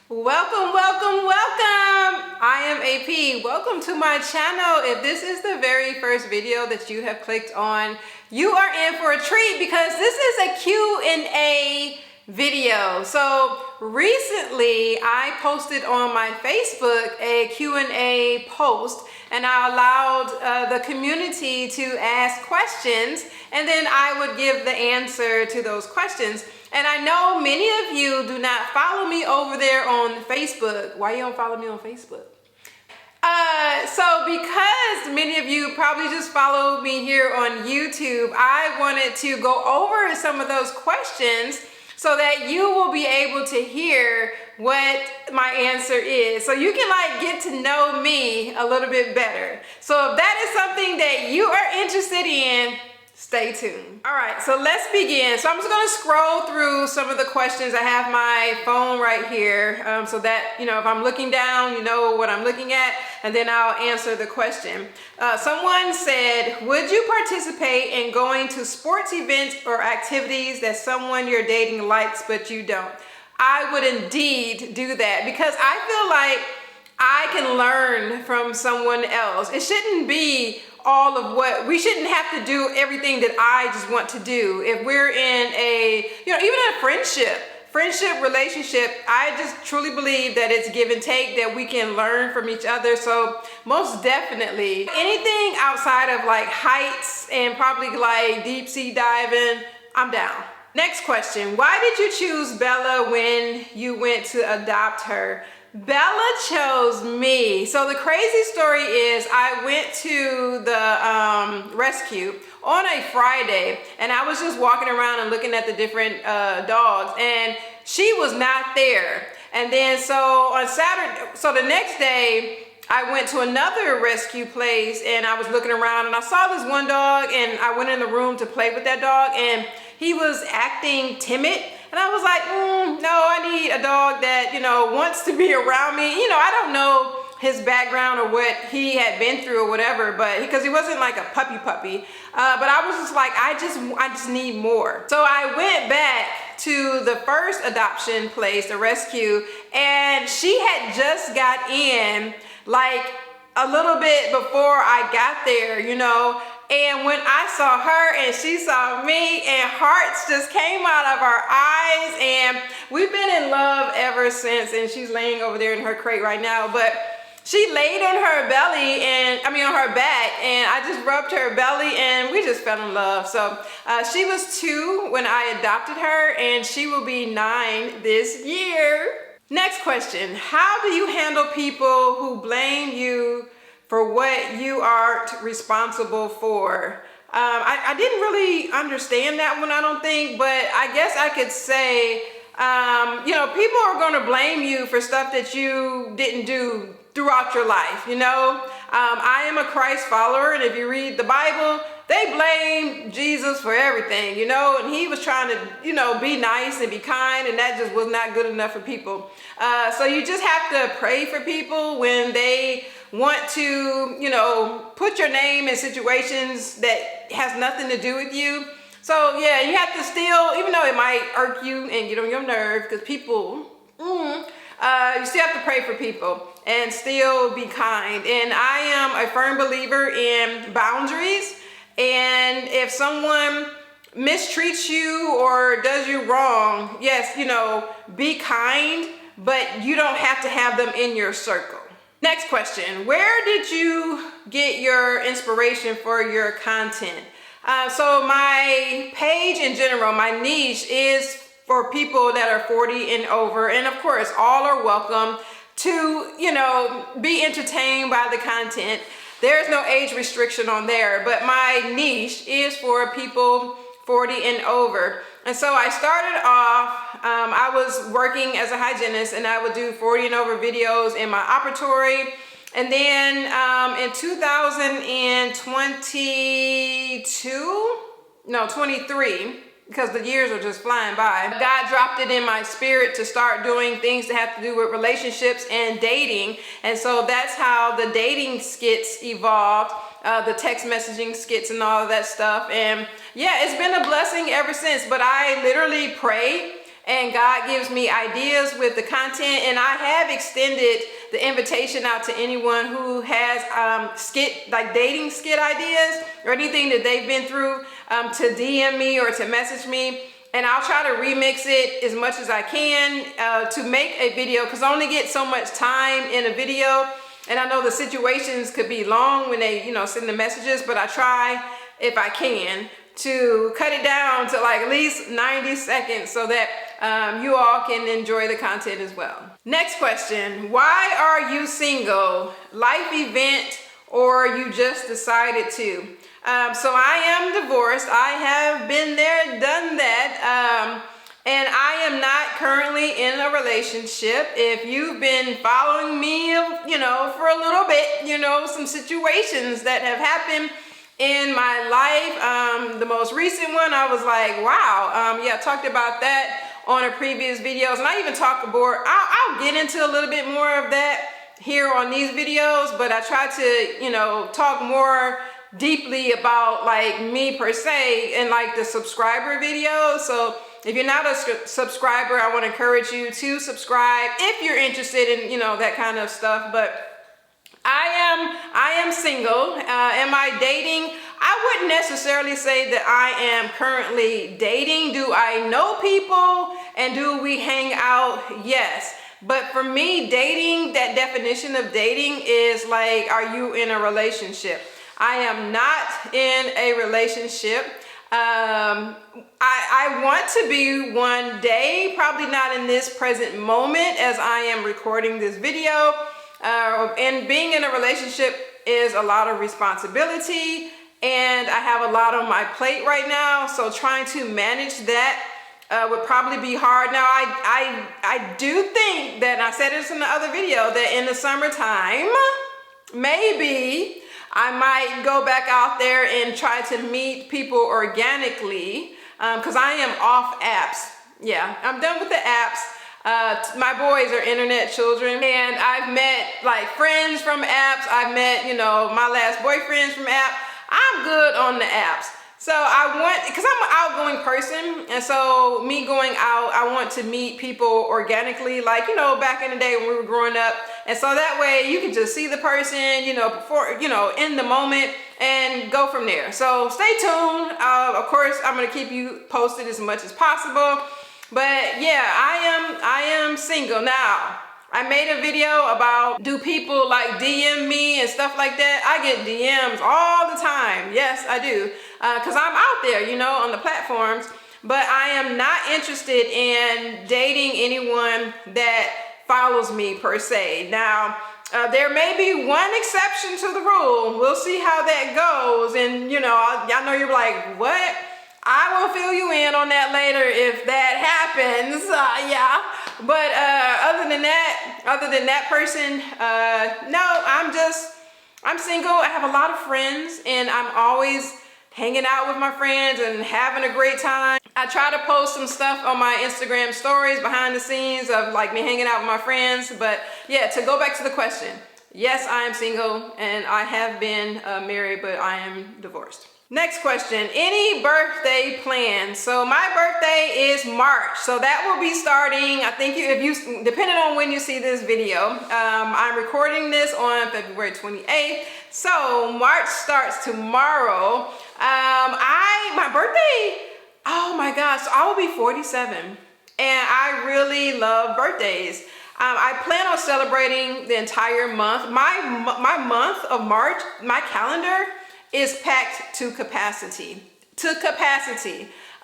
Welcome, welcome, welcome! I am AP. Welcome to my channel. If this is the very first video that you have clicked on, you are in for a treat because this is a Q&A video. So recently I posted on my Facebook a Q&A post, and I allowed the community to ask questions, and then I would give the answer to those questions. And I know many of you do not follow me over there on Facebook. Why you don't follow me on Facebook? So because many of you probably just follow me here on YouTube, I wanted to go over some of those questions so that you will be able to hear what my answer is. So you can get to know me a little bit better. So if that is something that you are interested in, stay tuned. All right, so let's begin. So I'm just gonna scroll through some of the questions. I have my phone right here so that, if I'm looking down, you know what I'm looking at, and then I'll answer the question. Someone said, would you participate in going to sports events or activities that someone you're dating likes but you don't? I would indeed do that because I feel like I can learn from someone else. It shouldn't be all of what we shouldn't have to do everything that I just want to do. If we're in a, even in a friendship relationship, I just truly believe that it's give and take, that we can learn from each other. So most definitely anything outside of heights and probably deep sea diving, I'm down. Next question. Why did you choose Bella when you went to adopt her? Bella chose me. So the crazy story is I went to the rescue on a Friday, and I was just walking around and looking at the different dogs, and she was not there. And then so on Saturday, so the next day, I went to another rescue place and I was looking around and I saw this one dog, and I went in the room to play with that dog, and he was acting timid. And I was like, no, I need a dog that, wants to be around me. I don't know his background or what he had been through or whatever, but because he wasn't like a puppy. But I was just like, I just need more. So I went back to the first adoption place, the rescue, and she had just got in a little bit before I got there, And when I saw her and she saw me, and hearts just came out of our eyes, and we've been in love ever since. And she's laying over there in her crate right now, but she laid on her belly on her back, and I just rubbed her belly and we just fell in love. So she was 2 when I adopted her, and she will be 9 this year. Next question. How do you handle people who blame you for what you aren't responsible for? I didn't really understand that one, I don't think, but I guess I could say, people are going to blame you for stuff that you didn't do throughout your life, I am a Christ follower, and if you read the Bible, they blame Jesus for everything, and he was trying to, be nice and be kind, and that just was not good enough for people. So you just have to pray for people when they want to, put your name in situations that has nothing to do with you. So yeah, you have to still, even though it might irk you and get on your nerve, because people, you still have to pray for people and still be kind. And I am a firm believer in boundaries. And if someone mistreats you or does you wrong, yes, be kind, but you don't have to have them in your circle. Next question. Where did you get your inspiration for your content? So my page in general, my niche is for people that are 40 and over. And of course, all are welcome to, be entertained by the content. There's no age restriction on there, but my niche is for people 40 and over. And so I started off, I was working as a hygienist, and I would do 40 and over videos in my operatory. And then in 23, because the years are just flying by, God dropped it in my spirit to start doing things that have to do with relationships and dating. And so that's how the dating skits evolved, the text messaging skits and all of that stuff. And yeah, it's been a blessing ever since. But I literally pray and God gives me ideas with the content. And I have extended the invitation out to anyone who has dating skit ideas or anything that they've been through, to DM me or to message me. And I'll try to remix it as much as I can to make a video, because I only get so much time in a video. And I know the situations could be long when they, send the messages, but I try, if I can, to cut it down to like at least 90 seconds so that you all can enjoy the content as well. Next question, why are you single? Life event, or you just decided to? So I am divorced. I have been there, done that. And I am not currently in a relationship. If you've been following me, for a little bit, some situations that have happened in my life. The most recent one, I was like, wow. I talked about that on a previous videos. And I even talk about, I'll get into a little bit more of that here on these videos, but I try to, talk more deeply about like me per se in like the subscriber videos. So if you're not a subscriber, I want to encourage you to subscribe if you're interested in, that kind of stuff. But I am single. Am I dating? I wouldn't necessarily say that I am currently dating. Do I know people and do we hang out? Yes. But for me, dating, that definition of dating is like, are you in a relationship? I am not in a relationship. I want to be one day, probably not in this present moment as I am recording this video. And being in a relationship is a lot of responsibility, and I have a lot on my plate right now. So trying to manage that would probably be hard. Now, I do think that, and I said this in the other video, that in the summertime, maybe I might go back out there and try to meet people organically, because I am off apps. Yeah, I'm done with the apps. My boys are internet children, and I've met like friends from apps. I've met, my last boyfriends from apps. I'm good on the apps. So because I'm an outgoing person, and so me going out, I want to meet people organically, like, back in the day when we were growing up. And so that way you can just see the person, before, in the moment, and go from there. So stay tuned. Of course, I'm going to keep you posted as much as possible. But yeah, I am single now. I made a video about, do people like DM me and stuff like that? I get DMs all the time. Yes, I do. Because I'm out there, on the platforms. But I am not interested in dating anyone that follows me per se. Now, there may be one exception to the rule. We'll see how that goes. And, I know you're like, what? I will fill you in on that later if that happens. Yeah. But other than that person, no, I'm single. I have a lot of friends, and I'm always hanging out with my friends and having a great time. I try to post some stuff on my Instagram stories behind the scenes of like me hanging out with my friends. But yeah, to go back to the question, yes, I am single, and I have been married, but I am divorced. Next question, any birthday plans? So my birthday is March, so that will be starting, I think depending on when you see this video, I'm recording this on February 28th, so March starts tomorrow. My birthday, oh my gosh, so I will be 47, and I really love birthdays. I plan on celebrating the entire month. My month of March, my calendar is packed to capacity.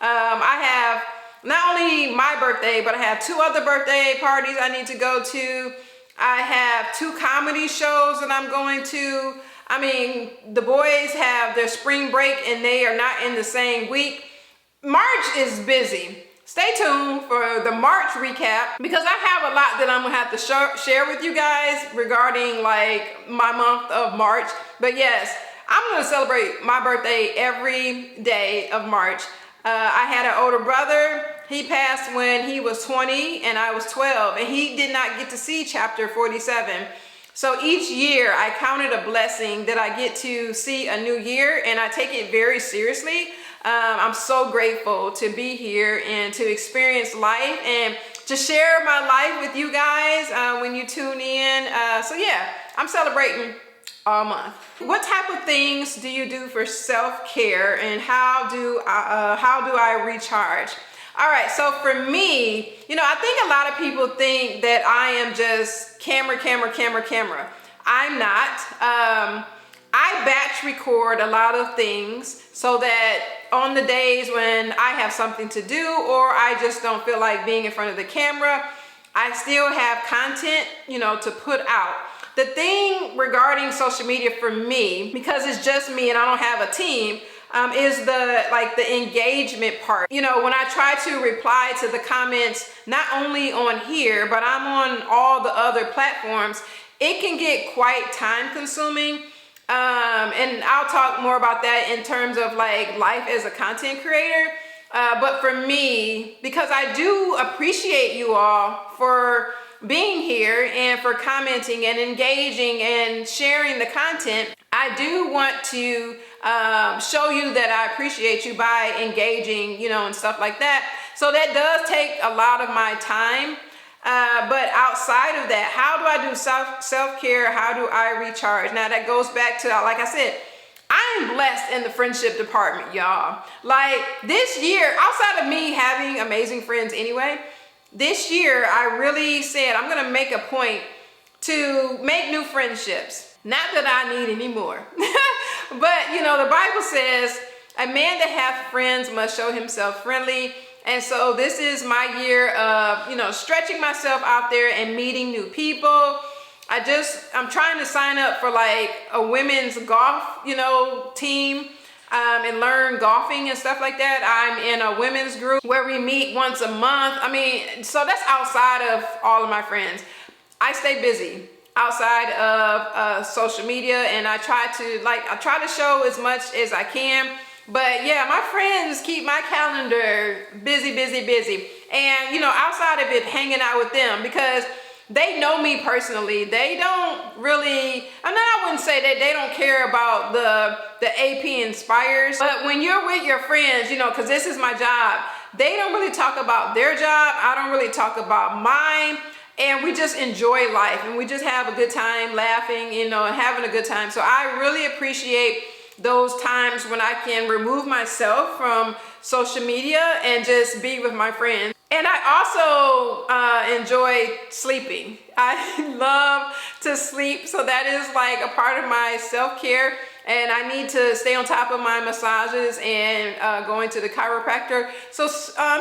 I have not only my birthday, but I have 2 other birthday parties I need to go to. I have 2 comedy shows that I'm going to. I mean, the boys have their spring break and they are not in the same week. March is busy. Stay tuned for the March recap, because I have a lot that I'm gonna have to share with you guys regarding like my month of March. But yes, I'm going to celebrate my birthday every day of March. I had an older brother. He passed when he was 20 and I was 12, and he did not get to see chapter 47. So each year I count it a blessing that I get to see a new year, and I take it very seriously. I'm so grateful to be here and to experience life and to share my life with you guys when you tune in. So yeah, I'm celebrating all month. What type of things do you do for self-care, and how do I recharge? All right, so for me, you know, I think a lot of people think that I am just camera. I'm not. I batch record a lot of things so that on the days when I have something to do or I just don't feel like being in front of the camera, I still have content, you know, to put out. The thing regarding social media for me, because it's just me and I don't have a team, is the engagement part. You know, when I try to reply to the comments, not only on here, but I'm on all the other platforms, it can get quite time consuming. And I'll talk more about that in terms of like life as a content creator. But for me, because I do appreciate you all for being here and for commenting and engaging and sharing the content, I do want to show you that I appreciate you by engaging, you know, and stuff like that. So that does take a lot of my time. But outside of that, how do I do self-care? How do I recharge? Now that goes back to, like I said, I am blessed in the friendship department, y'all. Like this year, outside of me having amazing friends anyway, this year I really said I'm gonna make a point to make new friendships. Not that I need any more. But you know, the Bible says, a man that hath friends must show himself friendly. And so this is my year of, you know, stretching myself out there and meeting new people. I'm trying to sign up for like a women's golf, you know, team and learn golfing and stuff like that. I'm in a women's group where we meet once a month. I mean, so that's outside of all of my friends. I stay busy outside of social media, and I try to show as much as I can. But yeah, my friends keep my calendar busy. And you know, outside of it, hanging out with them, because they know me personally. They don't really, I wouldn't say that they don't care about the AP Inspires, but when you're with your friends, you know, because this is my job, they don't really talk about their job. I don't really talk about mine. And we just enjoy life and we just have a good time laughing, you know, and having a good time. So I really appreciate those times when I can remove myself from social media and just be with my friends. And I also enjoy sleeping. I love to sleep, so that is like a part of my self-care. And I need to stay on top of my massages and going to the chiropractor. So,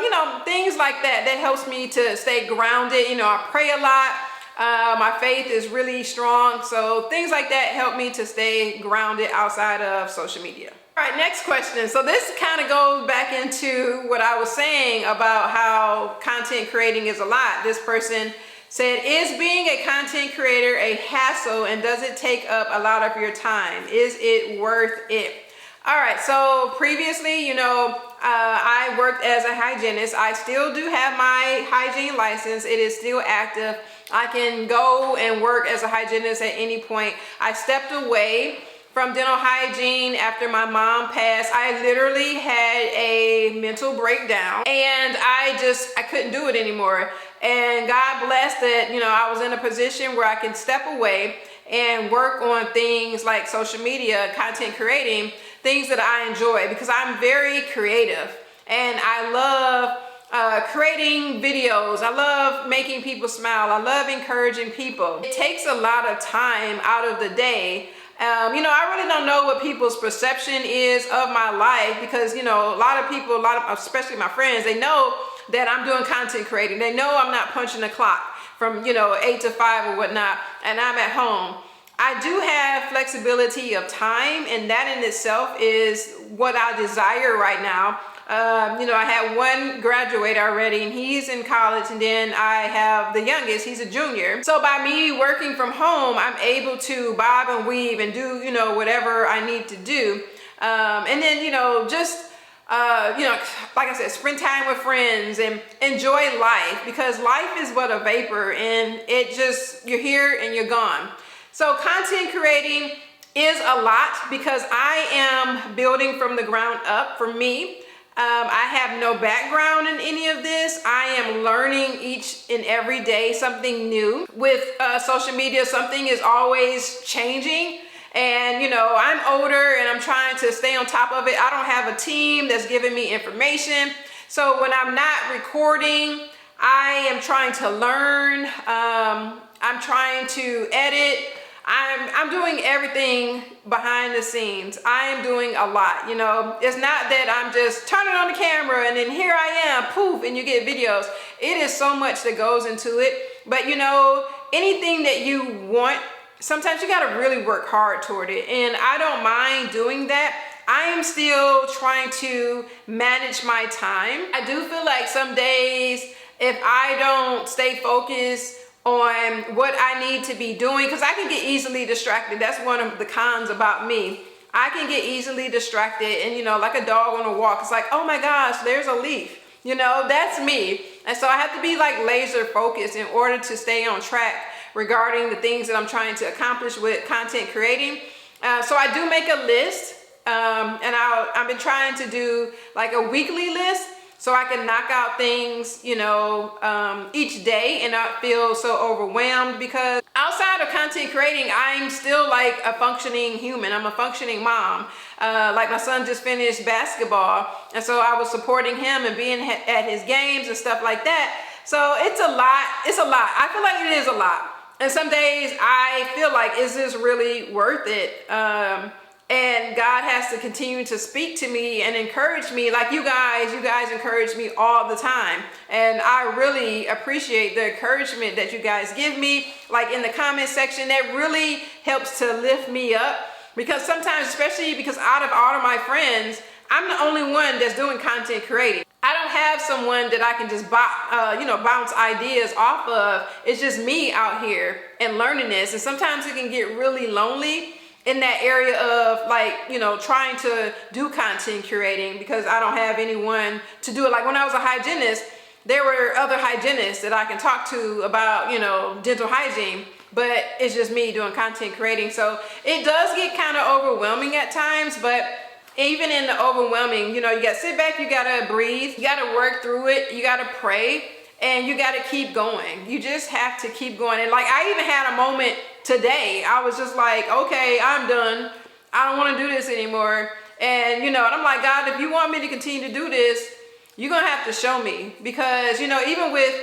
you know, things like that helps me to stay grounded. You know, I pray a lot. My faith is really strong. So things like that help me to stay grounded outside of social media. All right, next question. So this kind of goes back into what I was saying about how content creating is a lot. This person said, is being a content creator a hassle, and does it take up a lot of your time? Is it worth it? All right, so previously, you know, I worked as a hygienist. I still do have my hygiene license. It is still active. I can go and work as a hygienist at any point. I stepped away from dental hygiene after my mom passed. I literally had a mental breakdown and I couldn't do it anymore. And God blessed that, you know, I was in a position where I can step away and work on things like social media, content creating, things that I enjoy, because I'm very creative and I love creating videos. I love making people smile. I love encouraging people. It takes a lot of time out of the day. You know, I really don't know what people's perception is of my life, because, you know, a lot of people, especially my friends, they know that I'm doing content creating. They know I'm not punching the clock from, you know, 8 to 5 or whatnot, and I'm at home. I do have flexibility of time, and that in itself is what I desire right now. You know, I had one graduate already and he's in college, and then I have the youngest, he's a junior. So by me working from home, I'm able to bob and weave and do, you know, whatever I need to do. And then, you know, just, you know, like I said, spend time with friends and enjoy life, because life is but a vapor and it just, you're here and you're gone. So content creating is a lot because I am building from the ground up. For me, I have no background in any of this. I am learning each and every day something new. With social media, something is always changing. And you know, I'm older and I'm trying to stay on top of it. I don't have a team that's giving me information. So when I'm not recording, I am trying to learn. I'm trying to edit. I'm doing everything behind the scenes. I am doing a lot, you know. It's not that I'm just turning on the camera and then here I am, poof, and you get videos. It is so much that goes into it. But you know, anything that you want, sometimes you gotta really work hard toward it. And I don't mind doing that. I am still trying to manage my time. I do feel like some days, if I don't stay focused on what I need to be doing, because I can get easily distracted. That's one of the cons about me. I can get easily distracted, and you know, like a dog on a walk, it's like, oh my gosh, there's a leaf. You know, that's me. And so I have to be like laser focused in order to stay on track regarding the things that I'm trying to accomplish with content creating. So I do make a list, and I've been trying to do like a weekly list, so I can knock out things, you know, each day and not feel so overwhelmed, because outside of content creating, I'm still like a functioning human. I'm a functioning mom. Like my son just finished basketball, and so I was supporting him and being at his games and stuff like that. So it's a lot. It's a lot. I feel like it is a lot. And some days I feel like, is this really worth it? And God has to continue to speak to me and encourage me. Like you guys encourage me all the time. And I really appreciate the encouragement that you guys give me. Like in the comment section, that really helps to lift me up. Because sometimes, especially because out of all of my friends, I'm the only one that's doing content creating. I don't have someone that I can just bounce ideas off of. It's just me out here and learning this. And sometimes it can get really lonely in that area of like, you know, trying to do content curating, because I don't have anyone to do it. Like when I was a hygienist, there were other hygienists that I can talk to about, you know, dental hygiene, but it's just me doing content creating. So it does get kind of overwhelming at times, but even in the overwhelming, you know, you gotta sit back, you gotta breathe, you gotta work through it, you gotta pray, and you gotta keep going. You just have to keep going. And like, I even had a moment today, I was just like, okay, I'm done. I don't want to do this anymore. And you know, and I'm like, God, if you want me to continue to do this, you're gonna have to show me, because you know, even with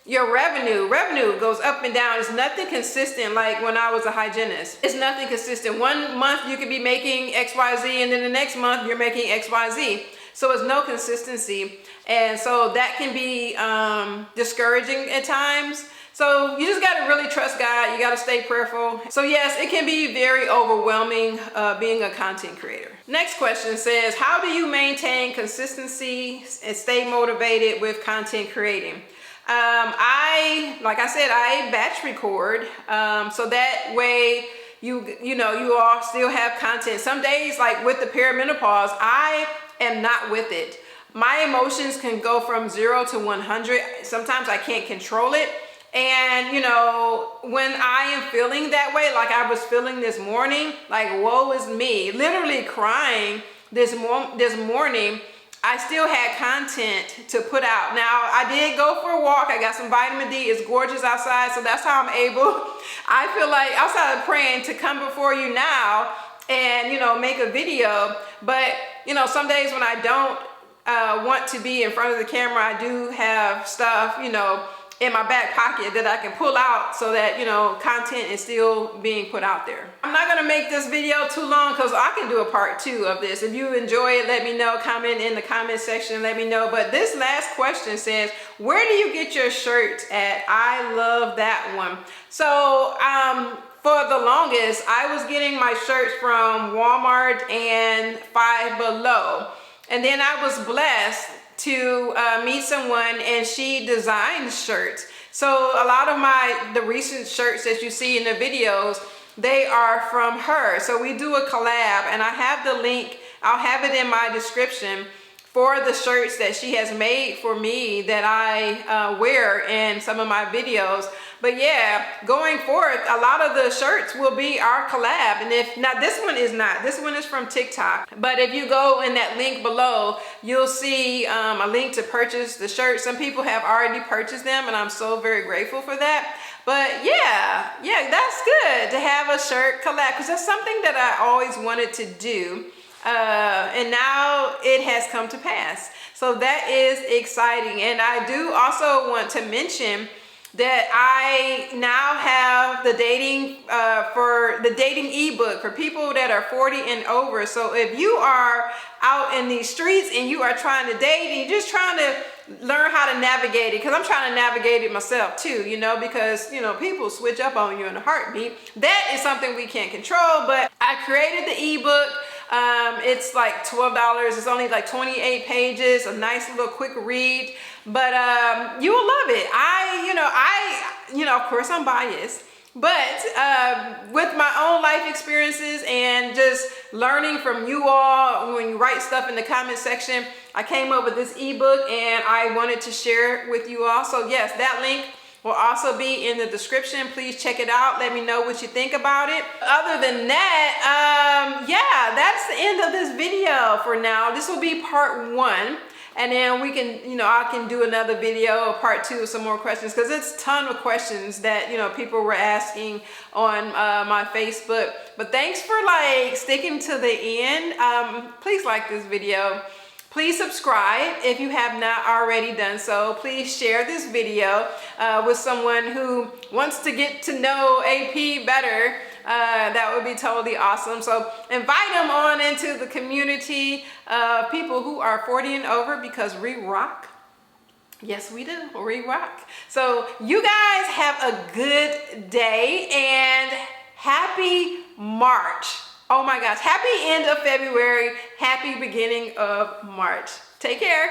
your revenue goes up and down. It's nothing consistent. Like when I was a hygienist, it's nothing consistent. One month you could be making XYZ, and then the next month you're making XYZ. So it's no consistency. And so that can be discouraging at times. So you just got to really trust God. You got to stay prayerful. So yes, it can be very overwhelming being a content creator. Next question says, how do you maintain consistency and stay motivated with content creating? Like I said, I batch record. So that way you know, you all still have content. Some days, like with the perimenopause, I am not with it. My emotions can go from 0 to 100. Sometimes I can't control it. And you know, when I am feeling that way, like I was feeling this morning, like woe is me, literally crying this morning, I still had content to put out. Now I did go for a walk. I got some vitamin D. It's gorgeous outside, so that's how I'm able, I feel like, outside of praying, to come before you now and, you know, make a video. But you know, some days when I don't want to be in front of the camera, I do have stuff, you know, in my back pocket that I can pull out so that, you know, content is still being put out there. I'm not gonna make this video too long, because I can do a part 2 of this. If you enjoy it, let me know. Comment in the comment section, let me know. But this last question says, where do you get your shirts at? I love that one. So for the longest, I was getting my shirts from Walmart and Five Below. And then I was blessed to meet someone, and she designed shirts. So a lot of the recent shirts that you see in the videos, they are from her. So we do a collab, and I have the link, I'll have it in my description, for the shirts that she has made for me that I wear in some of my videos. But yeah, going forth, a lot of the shirts will be our collab. And if now, this one is not. This one is from TikTok. But if you go in that link below, you'll see a link to purchase the shirt. Some people have already purchased them, and I'm so very grateful for that. But yeah, that's good to have a shirt collab, because that's something that I always wanted to do. And now it has come to pass. So that is exciting. And I do also want to mention that I now have the dating for the dating ebook for people that are 40 and over. So if you are out in these streets and you are trying to date and you're just trying to learn how to navigate it, because I'm trying to navigate it myself too, you know, because, you know, people switch up on you in a heartbeat. That is something we can't control, but I created the ebook. It's like $12. It's only like 28 pages, a nice little quick read, but you will love it. Of course I'm biased, but with my own life experiences and just learning from you all, when you write stuff in the comment section, I came up with this ebook and I wanted to share it with you all. So yes, that link will also be in the description. Please check it out. Let me know what you think about it. Other than that, yeah, that's the end of this video for now. This will be part 1. And then we can, I can do another video, part 2, of some more questions, because it's a ton of questions that, people were asking on my Facebook. But thanks for sticking to the end. Please like this video. Please subscribe if you have not already done so. Please share this video with someone who wants to get to know AP better. That would be totally awesome. So invite them on into the community of people who are 40 and over, because we rock. Yes, we do. We rock. So you guys have a good day and happy March. Oh my gosh, happy end of February, happy beginning of March. Take care.